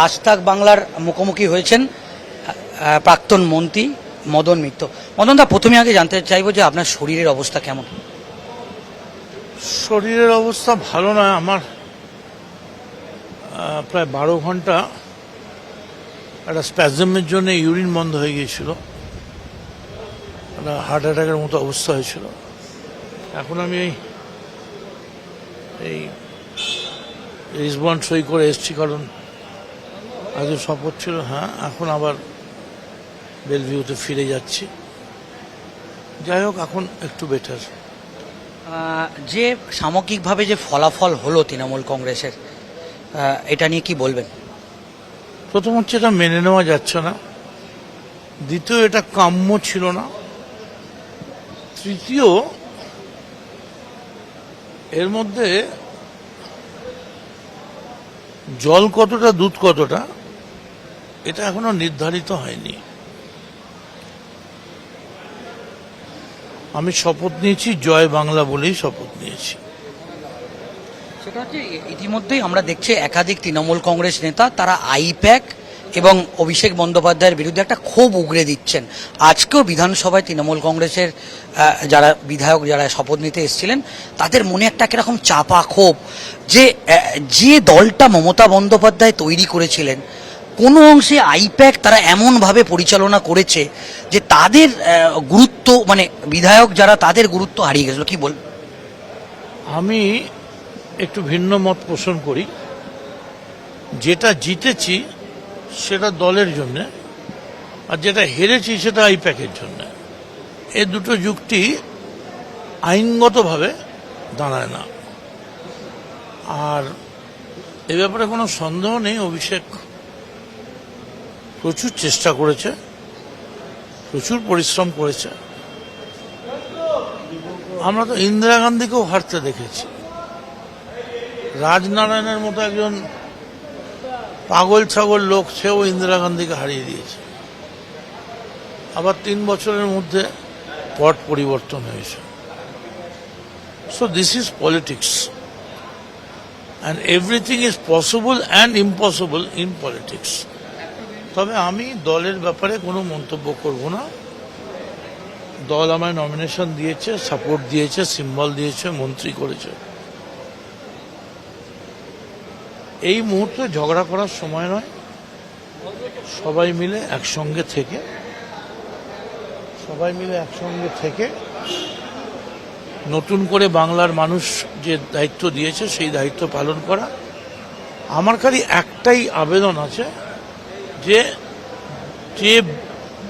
আজ তাক বাংলার মুখোমুখি হয়েছেন প্রাক্তন মন্ত্রী মদন মিত্র। মদন দা, প্রথমে আগে জানতে চাইবো যে আপনার শরীরের অবস্থা কেমন? শরীরের অবস্থা ভালো নয় আমার। প্রায় 12 ঘন্টা একটা স্প্যাজমের জন্য ইউরিন বন্ধ হয়ে গিয়েছিল, একটা হার্ট অ্যাটাকের মতো অবস্থা হয়েছিল। এখন আমি এই রিসবন্ড সই করে এসছি, কারণ আগে শপথ ছিল। হ্যাঁ, এখন আবার বেলভিউতে ফিরে যাচ্ছি। যাই হোক, এখন একটু বেটার। যে সামগ্রিকভাবে যে ফলাফল হলো তৃণমূল কংগ্রেসের, এটা নিয়ে কি বলবেন? প্রথম হচ্ছে, এটা মেনে নেওয়া যাচ্ছে না। দ্বিতীয়, এটা কাম্য ছিল না। তৃতীয়, এর মধ্যে জল কতটা দুধ কতটা এটা এখনো নির্ধারিত হয়নি। আমি শপথ নিয়েছি জয় বাংলা বলেই শপথ নিয়েছি। সেটা হচ্ছে, ইতিমধ্যেই আমরা দেখছি একাধিক তৃণমূল কংগ্রেস নেতা তারা আইপ্যাক এবং অভিষেক বন্দ্যোপাধ্যায়ের বিরুদ্ধে একটা ক্ষোভ উগরে দিচ্ছেন। আজকেও বিধানসভায় তৃণমূল কংগ্রেসের যারা বিধায়ক, যারা শপথ নিতে এসেছিলেন, তাদের মনে একটা কিরকম চাপা ক্ষোভ যে দলটা মমতা বন্দ্যোপাধ্যায় তৈরি করেছিলেন, কোনো অংশে আইপ্যাক তারা এমনভাবে পরিচালনা করেছে যে তাদের গুরুত্ব, মানে বিধায়ক যারা, তাদের গুরুত্ব হারিয়ে গেছিল। কি বল? আমি একটু ভিন্ন মত পোষণ করি। যেটা জিতেছি সেটা দলের জন্য, আর যেটা হেরেছি সেটা আইপ্যাকের জন্য। এই দুটো যুক্তি আইনগতভাবে দাঁড়ায় না। আর এ ব্যাপারে কোনো সন্দেহ নেই, অভিষেক প্রচুর চেষ্টা করেছে, প্রচুর পরিশ্রম করেছে। আমরা তো ইন্দিরা গান্ধীকেও হারতে দেখেছি। রাজনারায়ণের মতো একজন পাগল ছাগল লোক, সেও ইন্দিরা গান্ধীকে হারিয়ে দিয়েছে। আবার 3 বছরের মধ্যে পট পরিবর্তন হয়েছে। So this is politics, and everything is possible and impossible in politics. তবে আমি দলের ব্যাপারে কোনো মন্তব্য করব না। দল আমায় নমিনেশন দিয়েছে, সাপোর্ট দিয়েছে, সিম্বল দিয়েছে, মন্ত্রী করেছে। এই মুহূর্তে ঝগড়া করার সময় নয়। সবাই মিলে একসঙ্গে থেকে নতুন করে বাংলার মানুষ যে দায়িত্ব দিয়েছে সেই দায়িত্ব পালন করা। আমার খালি একটাই আবেদন আছে, যে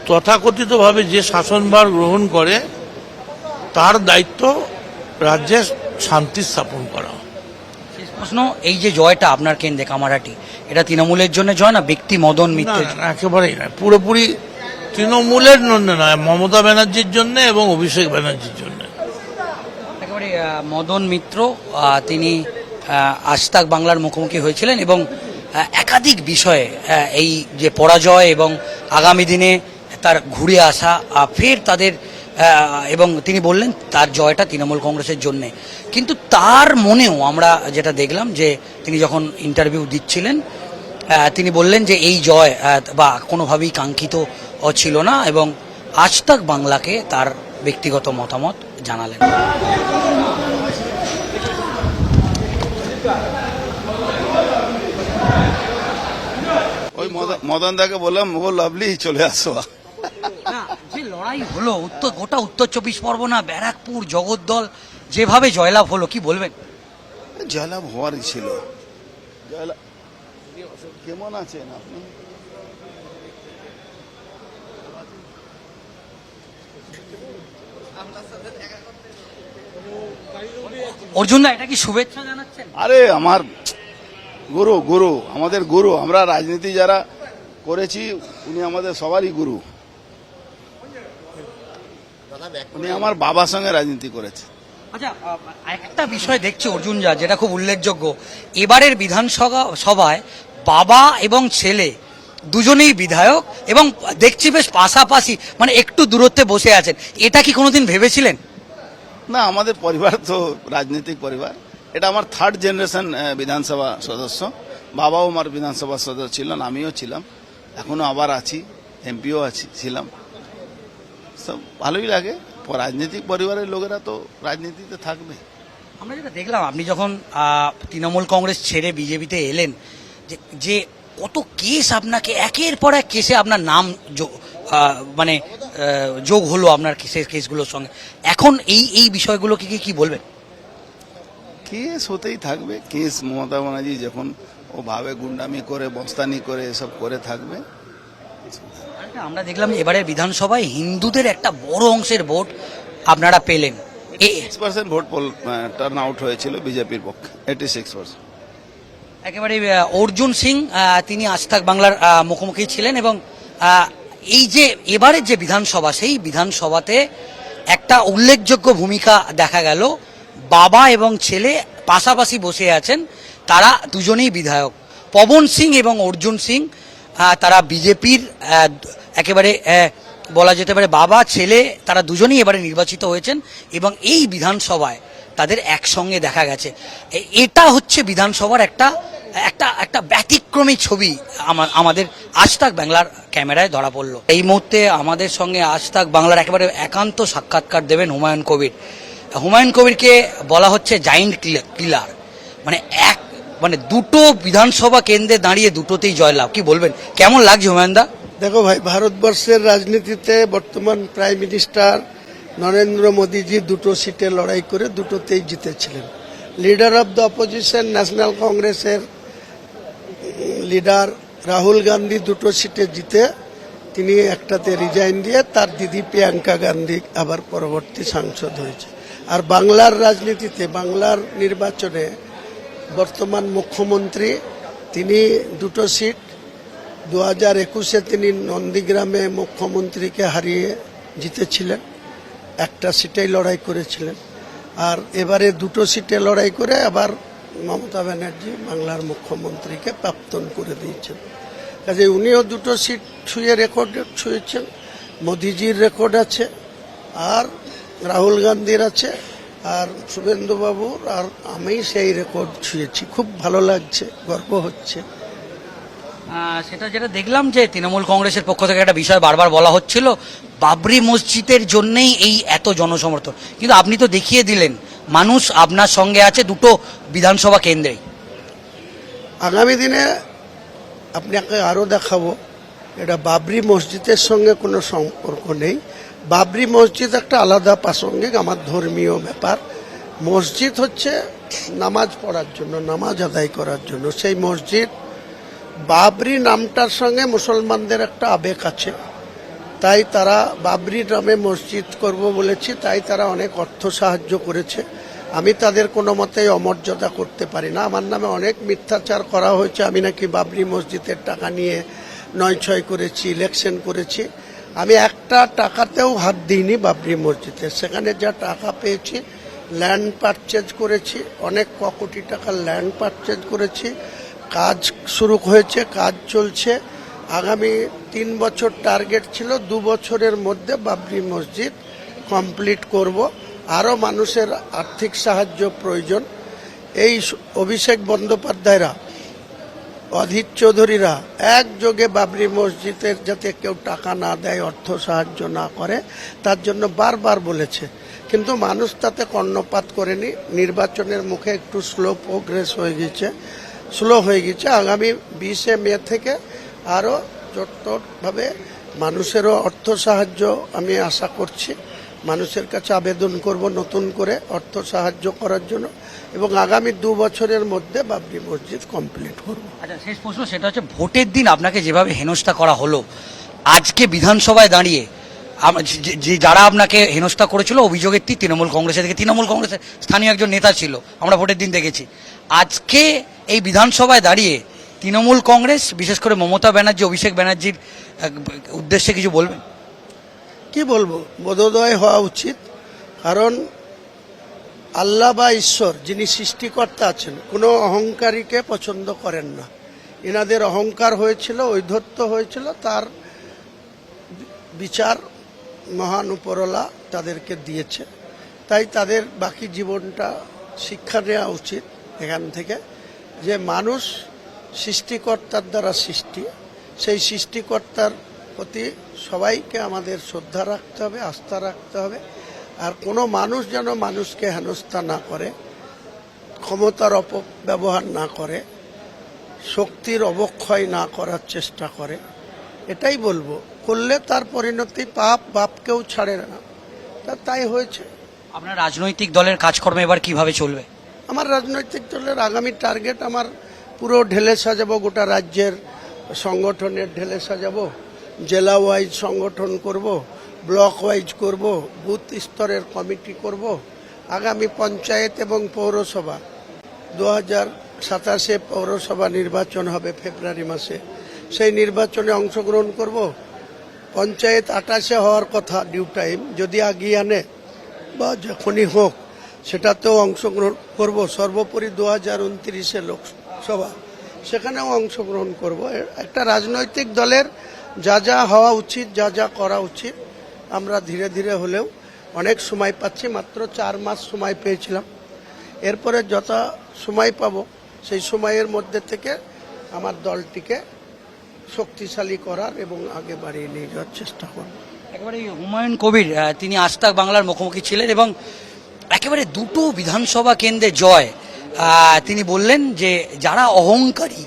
তথাকথিতভাবে যে শাসনভার গ্রহণ করে তার দায়িত্ব রাজ্যে শান্তি স্থাপন করা। শেষ প্রশ্ন, এই যে জয়টা আপনার কেন্দ্রে কামারহাটি, এটা তৃণমূলের জন্য জয় না ব্যক্তি মদন মিত্রের? একেবারেই নয়, পুরোপুরি তৃণমূলের জন্য নয়, মমতা ব্যানার্জির জন্য এবং অভিষেক ব্যানার্জির জন্য। একেবারে মদন মিত্র তিনি আজ তাক বাংলার মুখোমুখি হয়েছিলেন এবং একাধিক বিষয়ে এই যে পরাজয় এবং আগামী দিনে তার ঘুরে আসা, ফের তাদের, এবং তিনি বললেন তার জয়টা তৃণমূল কংগ্রেসের জন্যে। কিন্তু তার মনেও আমরা যেটা দেখলাম, যে তিনি যখন ইন্টারভিউ দিচ্ছিলেন, তিনি বললেন যে এই জয় বা কোনোভাবেই কাঙ্ক্ষিত ছিল না, এবং আজ তাক বাংলাকে তার ব্যক্তিগত মতামত জানালেন। ওই মদন দাকে বললাম, ও লাভলি চলে আসো। না, যে লড়াই হলো গোটা উত্তর 24 পরগনা, ব্যারাকপুর, জগদ্দল, যেভাবে জয়লাভ হলো, কি বলবেন? জয়লাভ হওয়ারই ছিল। জয়লাভ কেমন আছেন আপনি? অর্জুন দা, এটা কি শুভেচ্ছা জানাচ্ছেন? আরে আমার গুরু, আমাদের গুরু। আমরা রাজনীতি যারা করেছি, উনি আমাদের সবারই গুরু। উনি আমার বাবার সঙ্গে রাজনীতি করেছে। আচ্ছা, একটা বিষয় দেখছি অর্জুন দা, যেটা খুব উল্লেখযোগ্য, এবারের বিধানসভায় বাবা এবং ছেলে দুজনেই বিধায়ক, এবং দেখছি বেশ পাশাপাশি, মানে একটু দূরত্বে বসে আছেন। এটা কি কোনোদিন ভেবেছিলেন? না, আমাদের পরিবার তো রাজনৈতিক পরিবার। এটা আমার 3rd জেনারেশন বিধানসভা সদস্য। বাবাও আমার বিধানসভার সদস্য ছিলেন, আমিও ছিলাম, এখনো আবার আছি, এমপিও ছিলাম। সব ভালোই লাগে। রাজনৈতিক পরিবারের লোকেরা তো রাজনীতিতে থাকবে। আমরা যেটা দেখলাম, আপনি যখন তৃণমূল কংগ্রেস ছেড়ে বিজেপিতে এলেন, যে কত কেস আপনাকে একের পর এক কেসে আপনার নাম যোগ হলো আপনার কেসগুলোর সঙ্গে। এখন এই বিষয়গুলোকে কি বলবেন? কেস হতেই থাকবে। কেস মমতা ব্যানার্জি যখন ও ভাবে গুন্ডামি করে, বস্তানি করে, এসব করে থাকবে। আমরা দেখলাম এবারের বিধানসভায় হিন্দুদের একটা বড় অংশের ভোট আপনারা পেলেন। 86% ভোট টার্ন আউট হয়েছিল বিজেপির পক্ষে, 86%। একেবারে অর্জুন সিং তিনি আজ তাক বাংলার মুখোমুখি ছিলেন, এবং এই যে এবারের যে বিধানসভা, সেই বিধানসভাতে একটা উল্লেখযোগ্য ভূমিকা দেখা গেল। বাবা এবং ছেলে পাশাপাশি বসে আছেন, তারা দুজনেই বিধায়ক। পবন সিং এবং অর্জুন সিং তারা বিজেপির একেবারে বলা যেতে পারে বাবা ছেলে, তারা দুজনেই এবারে নির্বাচিত হয়েছেন, এবং এই বিধানসভায় তাদের একসঙ্গে দেখা গেছে। এটা হচ্ছে বিধানসভার একটা একটা একটা ব্যতিক্রমী ছবি আমাদের আজ তাক বাংলার ক্যামেরায় ধরা পড়লো। এই মুহূর্তে আমাদের সঙ্গে আজ তাক বাংলার একেবারে একান্ত সাক্ষাৎকার দেবেন হুমায়ুন কবির। হুমায়ুন কবিরকে বলা হচ্ছে জায়েন্ট কিলার, মানে দুটো বিধানসভা কেন্দ্রে দাঁড়িয়ে দুটোতেই জয়লাভ। কি বলবেন, কেমন লাগছে হুমায়ুন দা? দেখো ভাই, ভারতবর্ষের রাজনীতিতে বর্তমান প্রাইম মিনিস্টার নরেন্দ্র মোদীজি দুটো সিটে লড়াই করে দুটোতেই জিতেছিলেন। Leader of the opposition national কংগ্রেসের লিডার রাহুল গান্ধী দুটো সিটে জিতে তিনি একটাতে রিজাইন দিয়ে তার দিদি প্রিয়াঙ্কা গান্ধী আবার পরবর্তী সাংসদ হয়েছে। আর বাংলার রাজনীতিতে, বাংলার নির্বাচনে বর্তমান মুখ্যমন্ত্রী তিনি দুটো সিট, 2021-এ তিনি নন্দীগ্রামে মুখ্যমন্ত্রীকে হারিয়ে জিতেছিলেন, একটা সিটেই লড়াই করেছিলেন। আর এবারে দুটো সিটে লড়াই করে আবার মমতা ব্যানার্জি বাংলার মুখ্যমন্ত্রীকে প্রাক্তন করে দিয়েছেন। কাজে উনিও দুটো সিট ছুঁয়ে রেকর্ড ছুঁয়েছেন। মোদিজির রেকর্ড আছে, আর রাহুল গান্ধীর আছে, আর শুভেন্দুবাবুর, আর আমি সেই রেকর্ড ছুঁয়েছি। খুব ভালো লাগছে, গর্ব হচ্ছে। সেটা যেটা দেখলাম যে তৃণমূল কংগ্রেসের পক্ষ থেকে একটা বিষয় বারবার বলা হচ্ছিল, বাবরি মসজিদের জন্যই এই এত জনসমর্থন, কিন্তু আপনি তো দেখিয়ে দিলেন মানুষ আপনার সঙ্গে আছে দুটো বিধানসভা কেন্দ্রেই। আগামী দিনে আপনাকে আরও দেখাবো, এটা বাবরি মসজিদের সঙ্গে কোনো সম্পর্ক নেই। বাবরি মসজিদ একটা আলাদা প্রাসঙ্গিক, আমার ধর্মীয় ব্যাপার। মসজিদ হচ্ছে নামাজ পড়ার জন্য, নামাজ আদায় করার জন্য। সেই মসজিদ, বাবরি নামটার সঙ্গে মুসলমানদের একটা আবেগ আছে, তাই তারা বাবরি নামে মসজিদ করব বলেছে, তাই তারা অনেক অর্থ সাহায্য করেছে। আমি তাদের কোনো মতেই অমর্যাদা করতে পারি না। আমার নামে অনেক মিথ্যাচার করা হয়েছে, আমি নাকি বাবরি মসজিদের টাকা নিয়ে নয় করেছি, ইলেকশন করেছি। আমি একটা টাকাতেও হাত দিইনি বাবরি মসজিদে। সেখানে যা টাকা পেয়েছি, ল্যান্ড পারচেজ করেছি, অনেক কোটি টাকার ল্যান্ড পারচেজ করেছি। কাজ শুরু হয়েছে, কাজ চলছে। আগামী 3 বছর টার্গেট ছিল, 2 বছরের মধ্যে বাবরি মসজিদ কমপ্লিট করব। আরও মানুষের আর্থিক সাহায্য প্রয়োজন। এই অভিষেক বন্দ্যোপাধ্যায়রা, অধীর চৌধুরীরা একযোগে বাবরি মসজিদের যাতে কেউ টাকা না দেয়, অর্থ সাহায্য না করে, তার জন্য বারবার বলেছে, কিন্তু মানুষ তাতে কর্ণপাত করেনি। নির্বাচনের মুখে একটু স্লো হয়ে গেছে। আগামী 20শে মে থেকে আরও জোরদারভাবে মানুষেরও অর্থ সাহায্য আমি আশা করছি। মানুষের কাছে আবেদন করব নতুন করে অর্থ সাহায্য করার জন্য, এবং আগামী 2 বছরের মধ্যে বাবরি মসজিদ কমপ্লিট করব। আচ্ছা, শেষ প্রশ্ন, সেটা হচ্ছে ভোটের দিন আপনাকে যেভাবে হেনস্থা করা হলো, আজকে বিধানসভায় দাঁড়িয়ে যারা আপনাকে হেনস্থা করেছিল, অভিযোগের তৃণমূল কংগ্রেসের থেকে, তৃণমূল কংগ্রেসের স্থানীয় একজন নেতা ছিল, আমরা ভোটের দিন দেখেছি। আজকে এই বিধানসভায় দাঁড়িয়ে তৃণমূল কংগ্রেস, বিশেষ করে মমতা ব্যানার্জি, অভিষেক ব্যানার্জির উদ্দেশ্যে কিছু বলবেন? কি বলবো, বোধোদয় হওয়া উচিত। কারণ আল্লাহ বা ঈশ্বর যিনি সৃষ্টিকর্তা আছেন, কোনো অহংকারীকে পছন্দ করেন না। এনাদের অহংকার হয়েছিল, ঔদ্ধত্য হয়েছিল, তার বিচার মহান উপরওয়ালা তাদেরকে দিয়েছে। তাই তাদের বাকি জীবনটা শিক্ষা নেওয়া উচিত এখান থেকে, যে মানুষ সৃষ্টিকর্তার দ্বারা সৃষ্টি, সেই সৃষ্টিকর্তার প্রতি সবাইকে আমাদের শ্রদ্ধা রাখতে হবে, আস্থা রাখতে হবে। আর কোনো মানুষ যেন মানুষকে হেনস্থা না করে, ক্ষমতার অপব্যবহার না করে, শক্তির অবক্ষয় না করার চেষ্টা করে, এটাই বলবো। করলে তার পরিণতি পাপ, বাপকেও ছাড়ে না। তাই হয়েছে। আপনার রাজনৈতিক দলের কাজকর্ম এবার কিভাবে চলবে? আমার রাজনৈতিক দলের আগামী টার্গেট, আমার পুরো ঢেলে সাজাবো, গোটা রাজ্যের সংগঠনের ঢেলে সাজাবো, জেলা ওয়াইজ সংগঠন করব, ব্লক ওয়াইজ করব, বুথ স্তরের কমিটি করব। আগামী পঞ্চায়েত এবং পৌরসভা 2027 পৌরসভা নির্বাচন হবে ফেব্রুয়ারি মাসে, সেই নির্বাচনে অংশগ্রহণ করব। পঞ্চায়েত 28 হওয়ার কথা ডিউ টাইম, যদি আগিয়ে আনে বা যখনই হোক সেটাতেও অংশগ্রহণ করব। সর্বোপরি 2029 লোকসভা, সেখানেও অংশগ্রহণ করব। একটা রাজনৈতিক দলের যা যা হওয়া উচিত, যা যা করা উচিত, আমরা ধীরে ধীরে হলেও অনেক সময় পাচ্ছি। মাত্র 4 মাস সময় পেয়েছিলাম, এরপরে যত সময় পাবো সেই সময়ের মধ্যে থেকে আমার দলটিকে শক্তিশালী করার এবং আগে বাড়িয়ে নিয়ে যাওয়ার চেষ্টা করব। একেবারে হুমায়ুন কবির তিনি আজ তাক বাংলার মুখোমুখি ছিলেন এবং একেবারে দুটো বিধানসভা কেন্দ্রে জয়। তিনি বললেন যে যারা অহংকারী,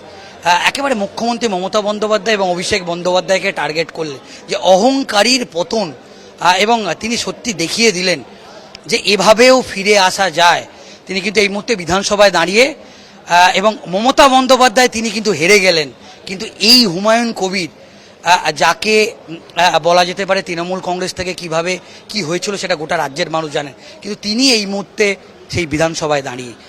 একেবারে মুখ্যমন্ত্রী মমতা বন্দ্যোপাধ্যায় এবং অভিষেক বন্দ্যোপাধ্যায়কে টার্গেট করলেন যে অহংকারীর পতন, এবং তিনি সত্যি দেখিয়ে দিলেন যে এভাবেও ফিরে আসা যায়। তিনি কিন্তু এই মুহূর্তে বিধানসভায় দাঁড়িয়ে এবং মমতা বন্দ্যোপাধ্যায় তিনি কিন্তু হেরে গেলেন, কিন্তু এই হুমায়ুন কবির যাকে বলা যেতে পারে তৃণমূল কংগ্রেস থেকে কিভাবে কি হয়েছিল সেটা গোটা রাজ্যের মানুষ জানেন, কিন্তু তিনি এই মুহূর্তে সেই বিধানসভায় দাঁড়িয়ে